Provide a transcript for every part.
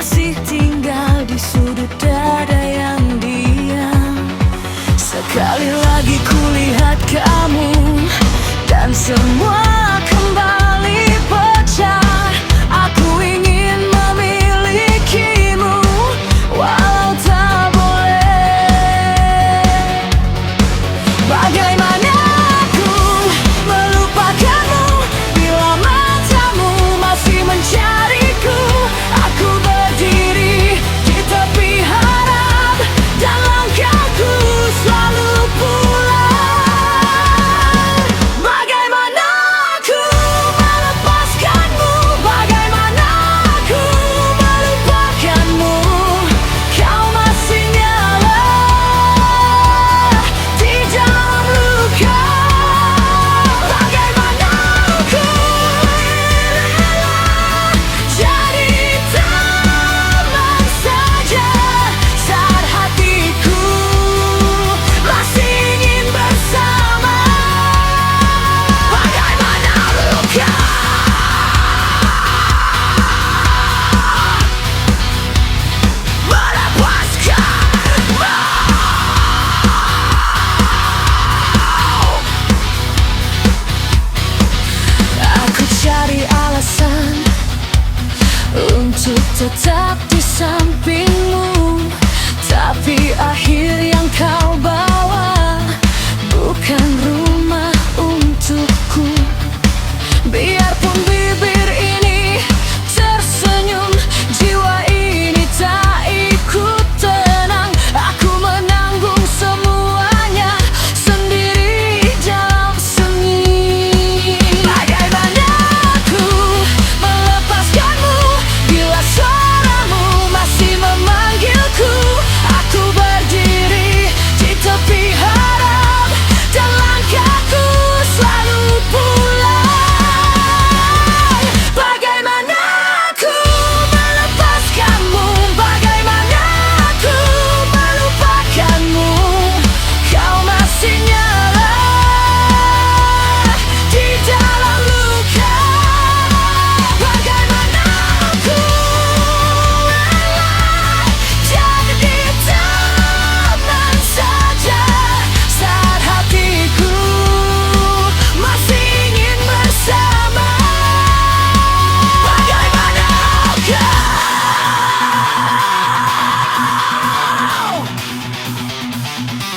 masih tinggal di sudut dada yang diam. Sekali lagi kulihat kamu dan semua kembali pecah. Aku ingin memilikimu walau tak boleh. Bagaimana aku melupakanmu bila matamu masih mencariku. Aku berdiri di tepi harap dan langkahku selalu pulang. Bagaimana aku melepaskanmu, bagaimana aku melupakanmu. Kau masih nyala di dalam luka. Bagaimana aku rela jadi teman saja saat hatiku masih ingin bersama. Bagaimana luka melepaskanmu. Aku cari alasan untuk tetap di sampingmu, tapi akhir yang kau bawa bukan rumah untukku. Biarpun bibir ini tersenyum, jiwa ini tak ikut tenang. Aku menanggung semuanya sendiri dalam sunyi. Bagaimana aku melepaskanmu bila suaramu masih memanggilku. Aku berdiri di tepi harap dan langkahku selalu pulang. Bagaimana aku melepaskanmu, bagaimana aku melupakanmu. Kau masih nyala di dalam luka. Bagaimana aku rela jadi teman saja saat hatiku masih ingin bersama. Bagaimana kau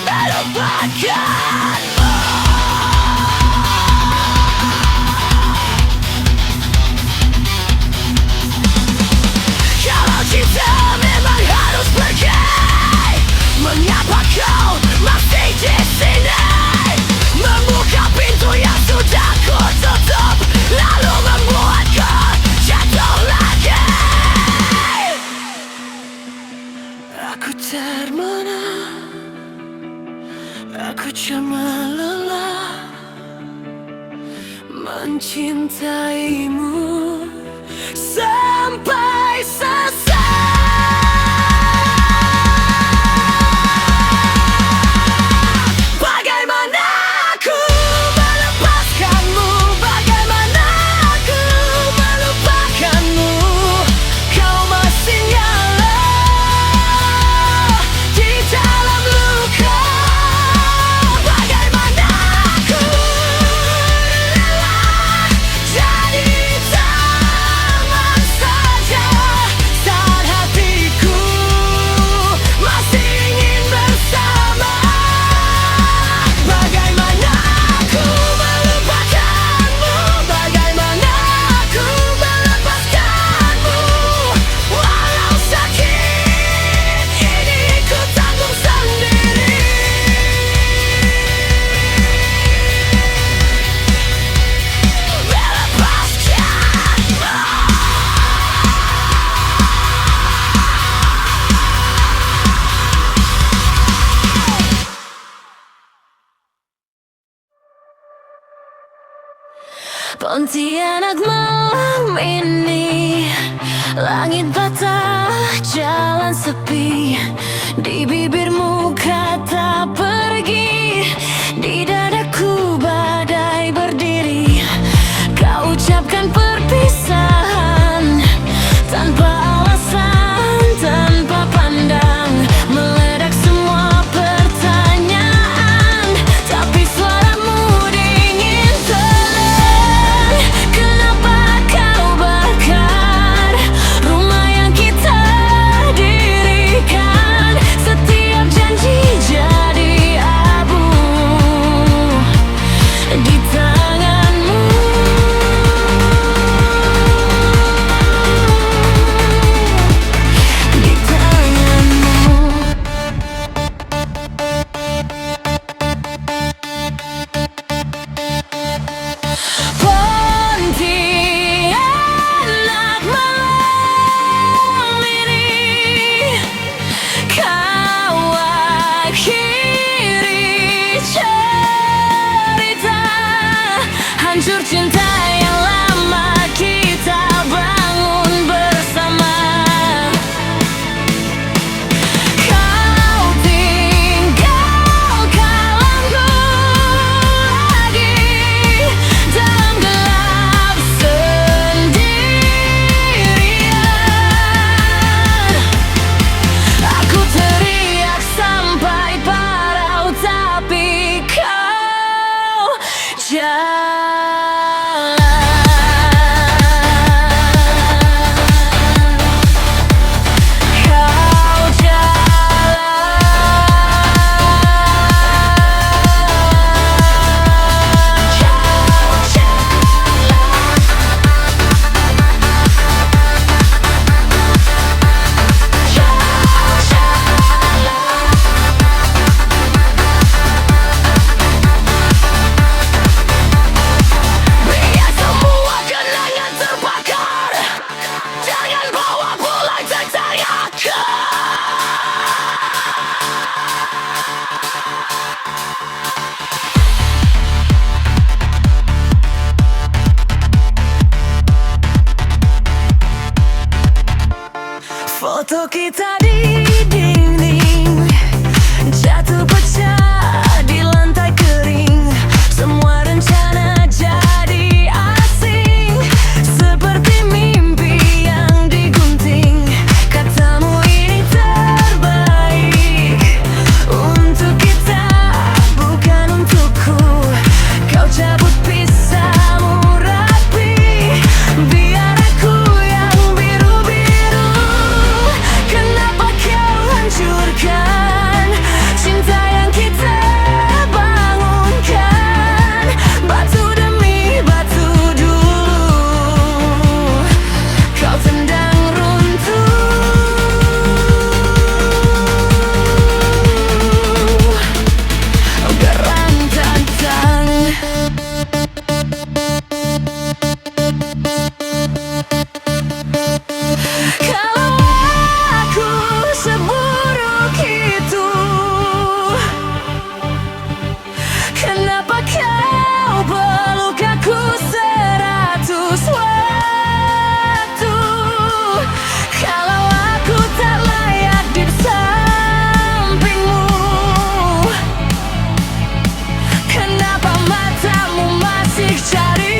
melupakanmu. Kalau cinta memang harus pergi, mengapa kau masih di sini? Membuka pintu yang sudah kututup, lalu membuatku jatuh lagi. Aku termena, aku cuma lelah mencintaimu sampai selesai. Bagaimana aku melepaskanmu, bagaimana aku melupakanmu. Kau masih nyala di dalam luka. Bagaimana aku rela jadi teman saja saat hatiku masih ingin bersama. Bagaimana aku melupakanmu, bagaimana aku melepaskanmu. Walau sakit ini ku tanggung sendiri. Pontianak malam ini, langit bata, jalan sepi. Di bibirmu kata pergi, di dadaku badai berdiri. Kau ucapkan perpisahan tanpa alasan. Foto kita di dinding jatuh pecah di lantai kering. Semua rencana jadi asing, seperti mimpi yang digunting. Katamu ini terbaik untuk kita, bukan untukku. Kau cabut pisahmu rapi, biar aku yang biru-biru. Kenapa kau hancurkan cinta yang kita bangunkan? Batu demi batu dulu kau tendang runtuh. Berantakan. Kalau aku seburuk itu, kenapa kau peluk aku 100 waktu? Kalau aku tak layak di sampingmu, kenapa matamu masih cari?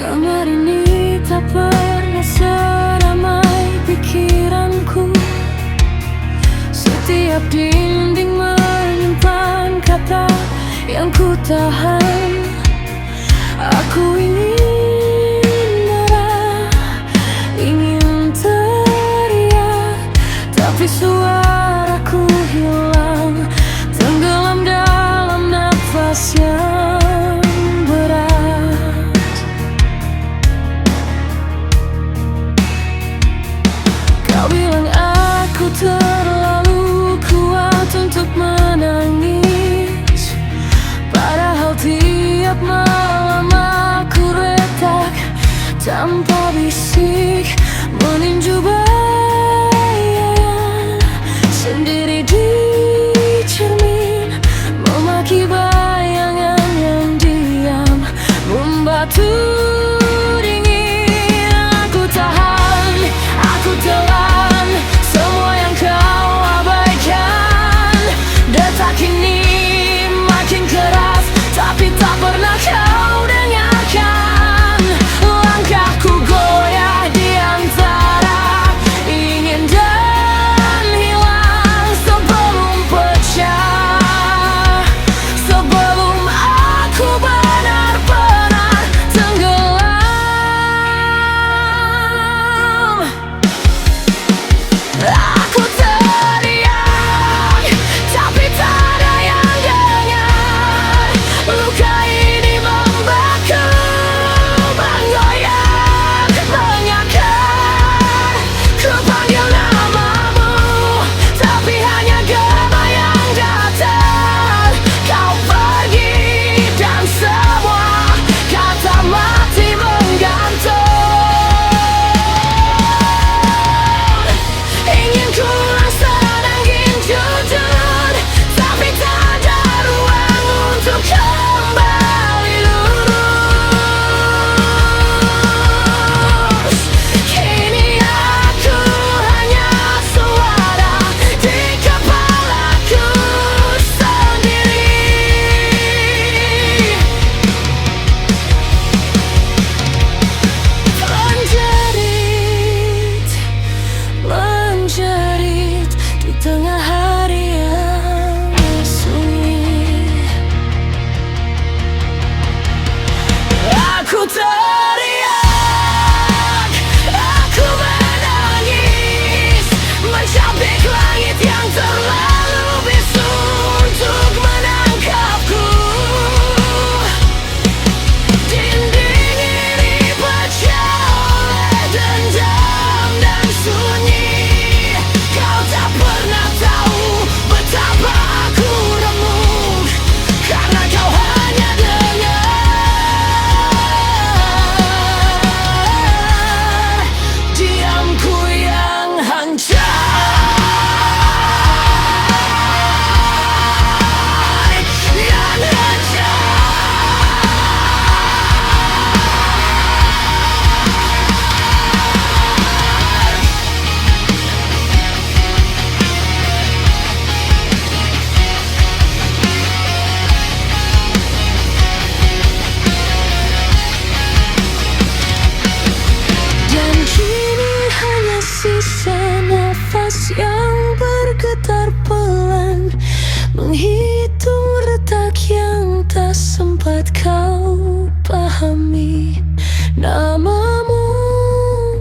Kamar ini tak pernah seramai pikiranku. Setiap dinding menyimpan kata yang ku tahan. Aku ingin marah, ingin teriak, tapi suaraku hilang, tenggelam dalam nafas yang berat. Kau bilang aku terlalu kuat untuk menangis, padahal tiap malam aku retak tanpa bisik, meninju bayangan sendiri di cermin, memaki bayangan yang diam, membatu dingin. Aku tahan, aku telan semua yang kau abaikan. Detak ini makin keras, tapi tak pernah kau dengarkan. Langkahku goyah di antara ingin dan hilang, sebelum pecah, sebelum aku benar-benar tenggelam. Aku teriak, tapi tak ada yang dengar. Luka ini yang bergetar pelan, menghitung retak yang tak sempat kau pahami. Namamu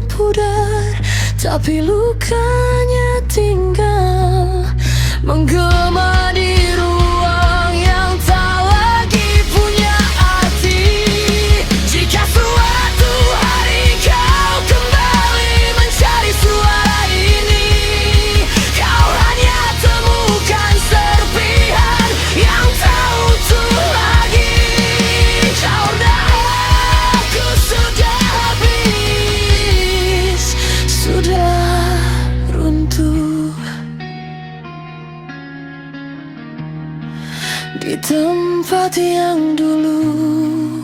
pudar, tapi lukanya tinggal menggema di ruang yang tak lagi punya arti. Jika suatu hari kau kembali mencari suara ini, kau hanya temukan serpihan yang tak utuh lagi. Karena aku sudah habis, sudah runtuh di tempat yang dulu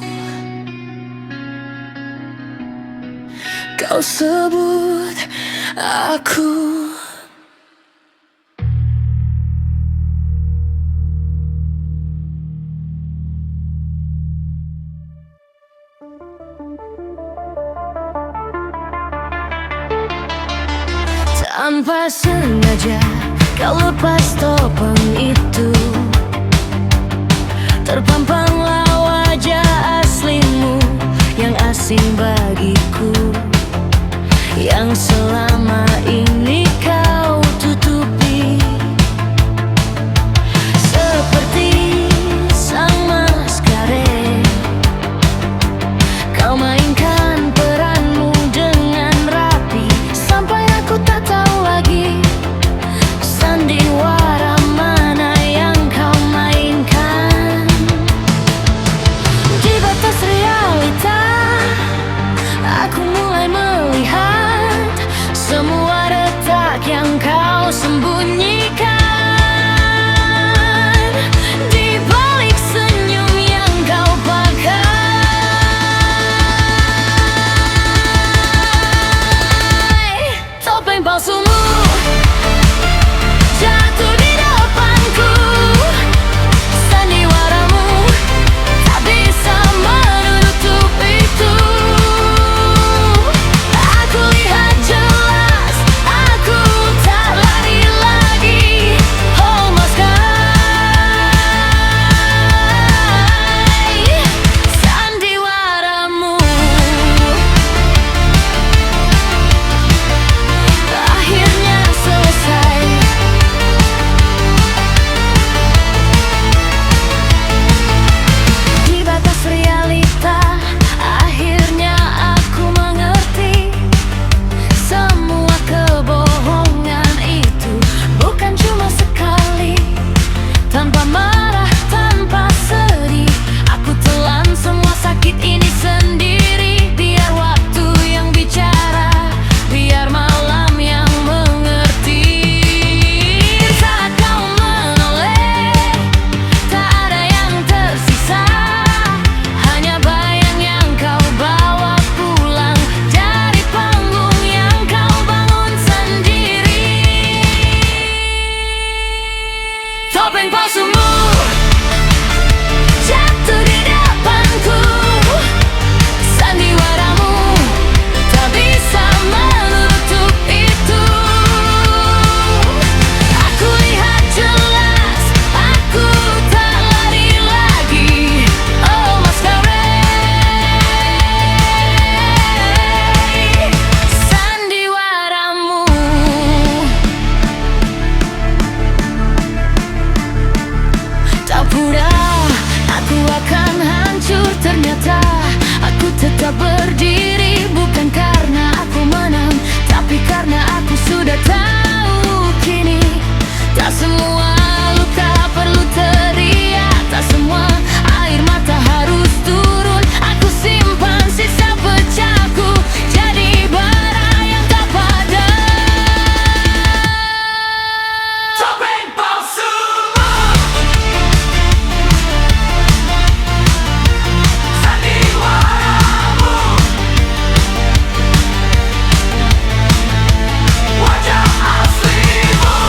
kau sebut aku. Tanpa sengaja kau lepas topeng itu, terpampanglah wajah aslimu yang asing bagiku, yang selama ini kau tutupi. Seperti sang maskare, kau mainkan peranmu dengan rapi, sampai aku tak tahu lagi sandiwara mana yang kau mainkan. Di batas realita, aku mulai melihat semua retak yang kau sembunyikan. Di balik senyum yang kau pakai, topeng palsumu jatuh di depanku. Sandiwaramu tak bisa menutup itu. Aku lihat jelas, aku tak lari lagi. Oh maskai, sandiwaramu akhirnya selesai. Di batas realita, akhirnya aku mengerti semua kebohongan itu bukan cuma sekali. Tanpa marah, tanpa sedih, aku telan semua sakit ini sendiri. Biar waktu yang bicara, biar malam yang mengerti. Saat kau menoleh, tak ada yang tersisa, hanya bayang yang kau bawa pulang dari panggung yang kau bangun sendiri. Topeng palsumu jatuh di depanku. Sandiwaramu tak bisa menutup itu. Aku lihat jelas, aku tak lari lagi. Oh maskare, sandiwaramu tak pernah aku akan hancur. Ternyata aku tetap berdiri, bukan karena aku menang, tapi karena aku sudah tahu kini tak semua luka perlu teriak, tak semua air mata harus turun. Aku simpan sisa pecahku jadi bara yang tak padam. Topeng palsumu, sandiwaramu, wajah aslimu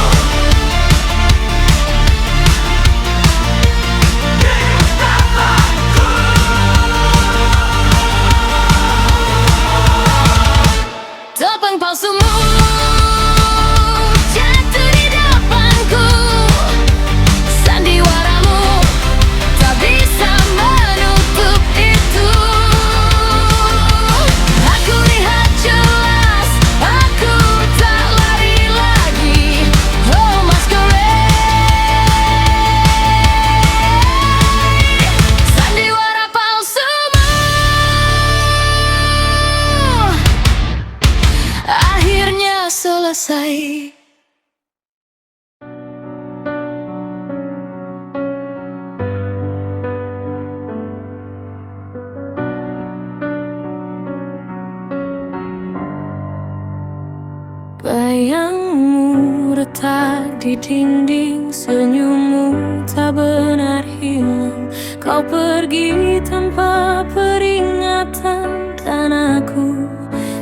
retak di dinding, senyummu tak benar hilang. Kau pergi tanpa peringatan, dan aku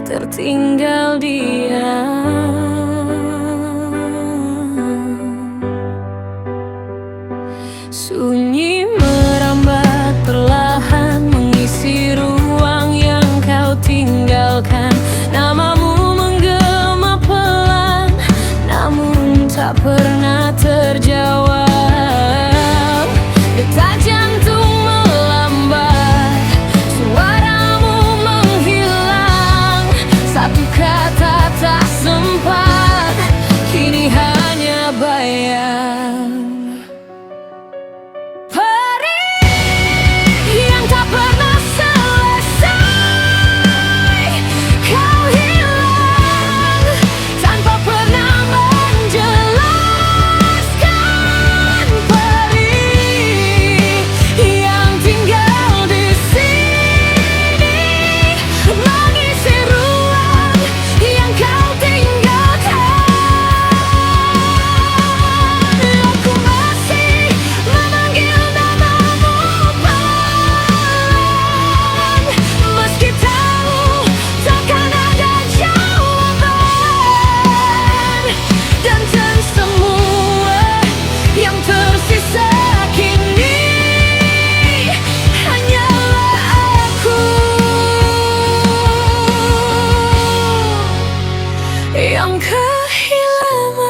tertinggal diam. Sunyi merambat perlahan, mengisi ruang yang kau tinggalkan. Namamu menggema pelan, namun tak pernah terjawab. Detak jantung melambat, suaramu menghilang. Satu kata tak sempat, kini hanya bayang. Yang kehilangan,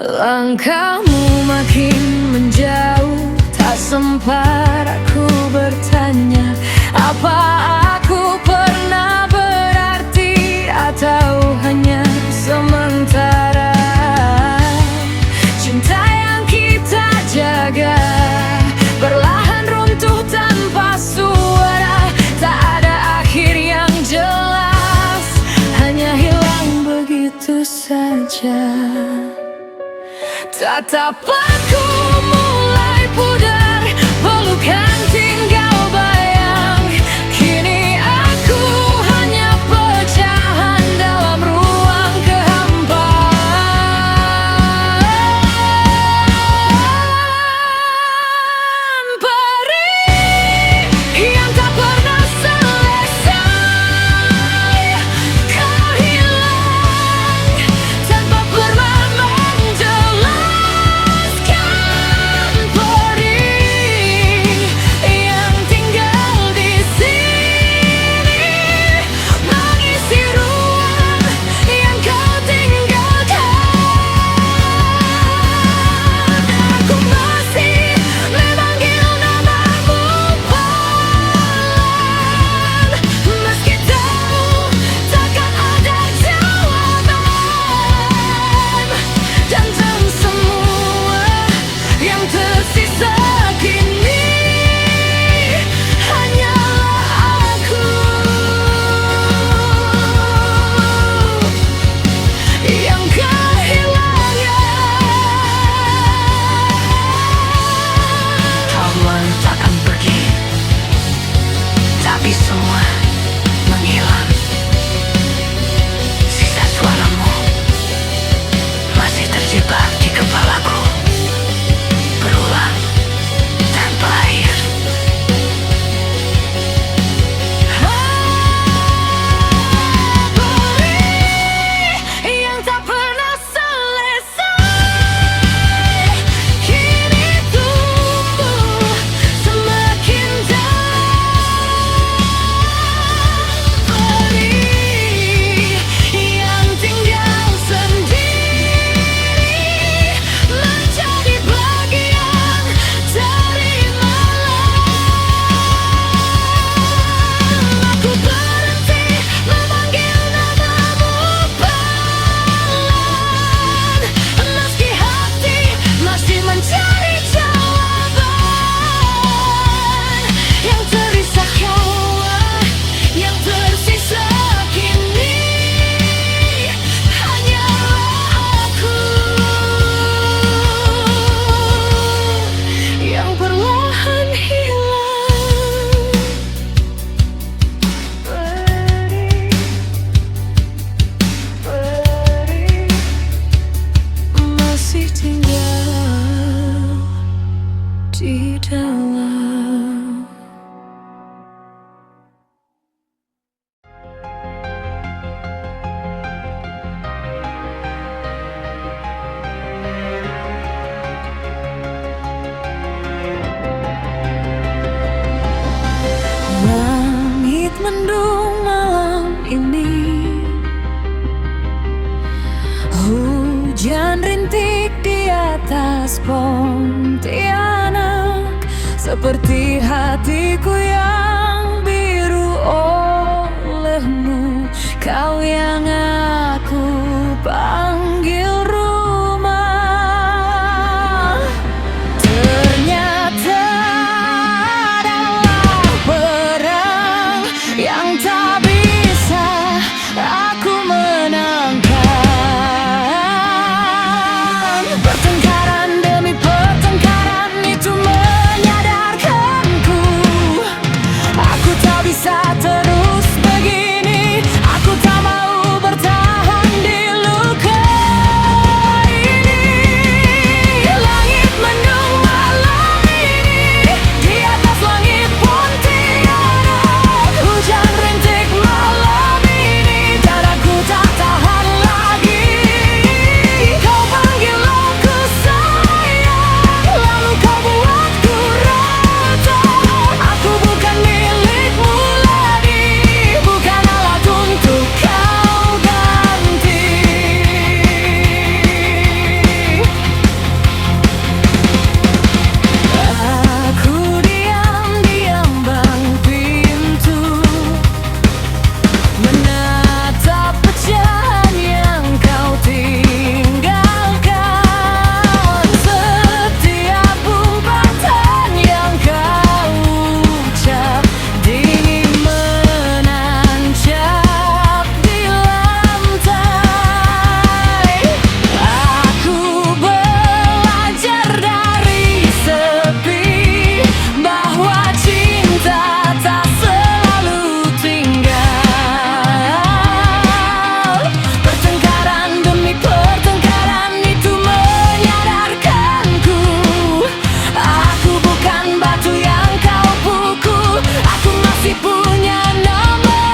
langkahmu makin menjauh. Tak sempat aku bertanya, apa aku pernah berarti, atau hanya sementara. Cinta yang kita jaga perlahan runtuh tanpa suara. Tak ada akhir yang jelas, hanya hilang begitu saja. Tatapanku mulai pudar, pelukan tinggal bayang. Kini aku hanya pecahan dalam ruang kehampaan. Perih yang tak pernah selesai, kau hilang tanpa pernah menjelaskan. Perih atas Pontianak, seperti hatiku yang biru olehmu, kau yang aku panggil rumah. Ternyata adalah perang yang tak bisa aku menangkan. Pertengkaran demi pertengkaran itu menyadarkanku, aku tak bisa terus begini. Aku tak mau bertahan di luka ini. Langit mendung malam ini, di atas langit Pontianak, hujan rintik malam ini, dan aku tak tahan lagi. Kau panggil aku sayang, lalu kau buatku rata. Aku bukan milikmu lagi, bukan alat untuk kau ganti. Aku diam-diam bang pintu, menatap pecahan yang kau tinggalkan. Setiap umpatan yang kau ucap dingin menancap di lantai. Aku belajar dari sepi bahwa cinta tak selalu tinggal. Pertengkaran demi pertengkaran itu menyadarkanku, aku bukan batu yang kau pukul, aku masih punya nama.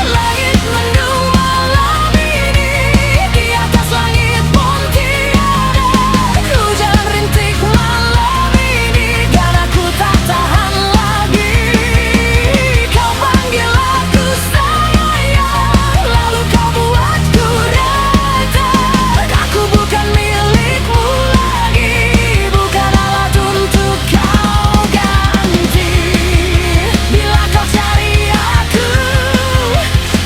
Langit mendung malam ini, di atas langit Pontianak, hujan rintik malam ini, dan aku tak tahan lagi. Kau panggil aku sayang, lalu kau buatku rata. Aku bukan milikmu lagi, bukan alat untuk kau ganti. Bila kau cari aku,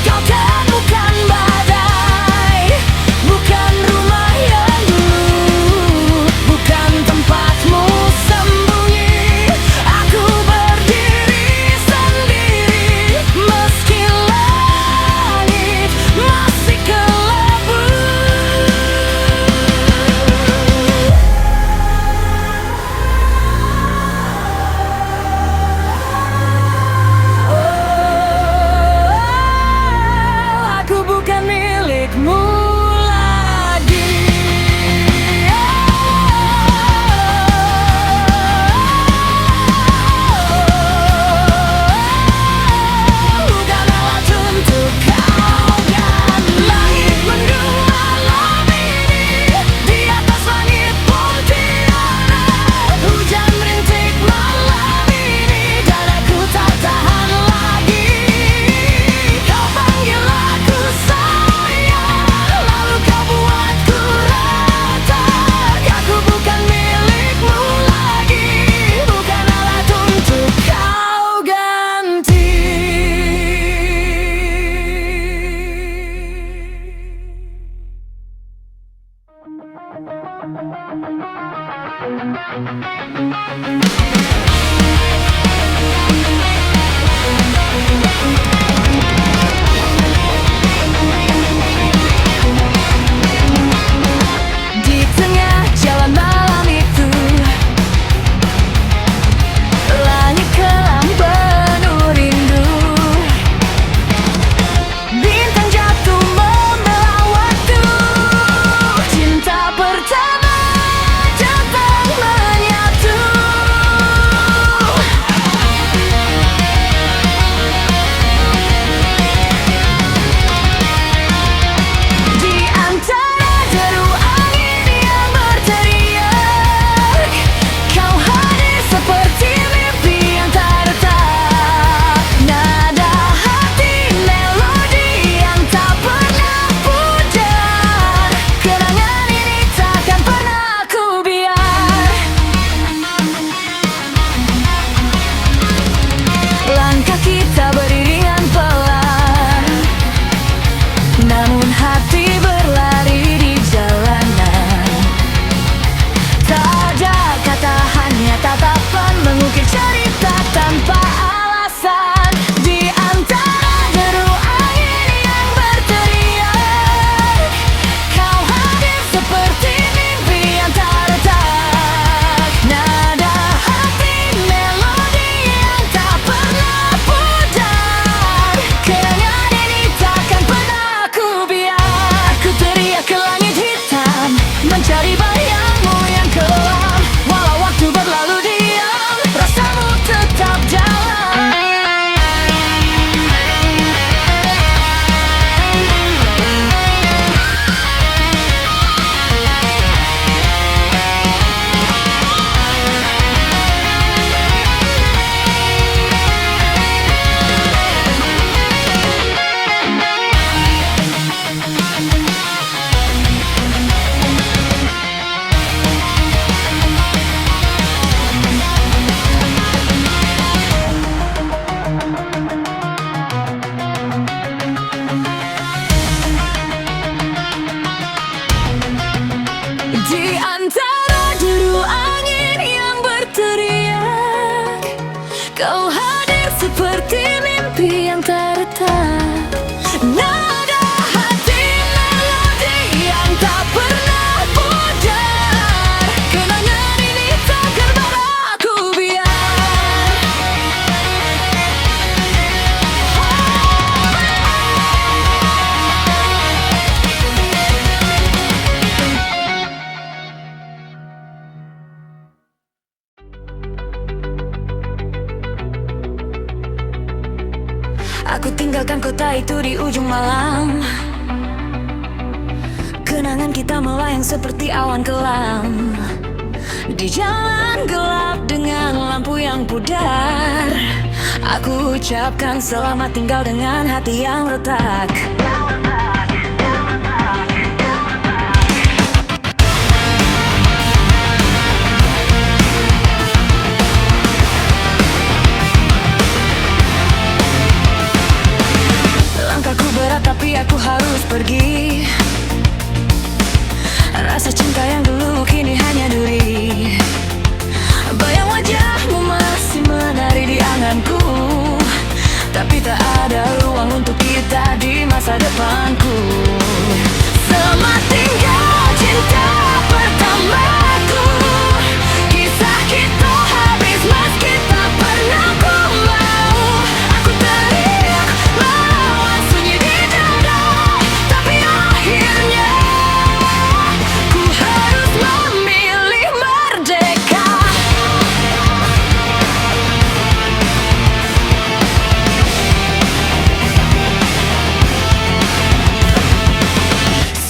kau temukan badai, bukan rumah yang dulu, bukan tempatmu sembunyi. Aku berdiri sendiri, meski langit masih kelabu. Aku bukan milikmu lagi. Bukan alat untuk kau ganti. Langit mendung malam ini, di atas langit Pontianak, hujan rintik malam ini, dan aku tak tahan lagi. Kau panggil aku sayang, lalu kau buatku rata. Aku bukan milikmu lagi, bukan alat untuk kau ganti. Di tengah jalan malam itu, langit kelam penuh rindu, bintang jatuh membelah waktu. Cinta pertama datang menyatu. hati berlari di jalanan. Tak ada kata, hanya tatapan mengukir cerita tanpa alasan. Di antara deru angin yang berteriak, kau hadir seperti mimpi yang tak retak. Nada hati, melodi yang tak pernah pudar. Kenangan ini takkan pernah ku biar. Ku teriak ke langit hitam, mencari bayangmu yang kelam. Walau waktu berlalu diam, rasamu tetap jalan. Di antara deru angin yang berteriak, kau hadir seperti mimpi yang tak retak. Nada hati, melodi yang tak pernah pudar. Kenangan ini takkan pernah ku biar. Aku tinggalkan kota itu di ujung malam. Kenangan kita melayang seperti awan kelam. Di jalan gelap dengan lampu yang pudar, aku ucapkan selamat tinggal dengan hati yang retak. Langkahku berat tapi aku harus pergi. Rasa cinta yang dulu kini hanya duri. Bayang wajahmu masih menari di anganku, tapi tak ada ruang untuk kita di masa depanku. Selamat tinggal cinta pertamaku. Kisah kita habis meski tak pernah ku mau. Aku teriak lawan sunyi di dada, tapi akhirnya ku harus memilih merdeka.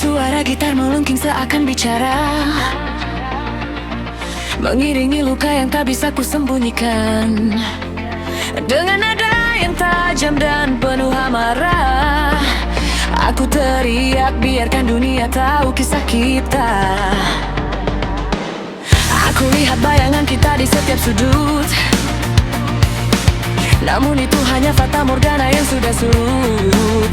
Suara gitar melengking seakan bicara, mengiringi luka yang tak bisa ku sembunyikan. Dengan nada yang tajam dan penuh amarah, aku teriak biarkan dunia tahu kisah kita. Aku lihat bayangan kita di setiap sudut, namun itu hanya fata morgana yang sudah surut.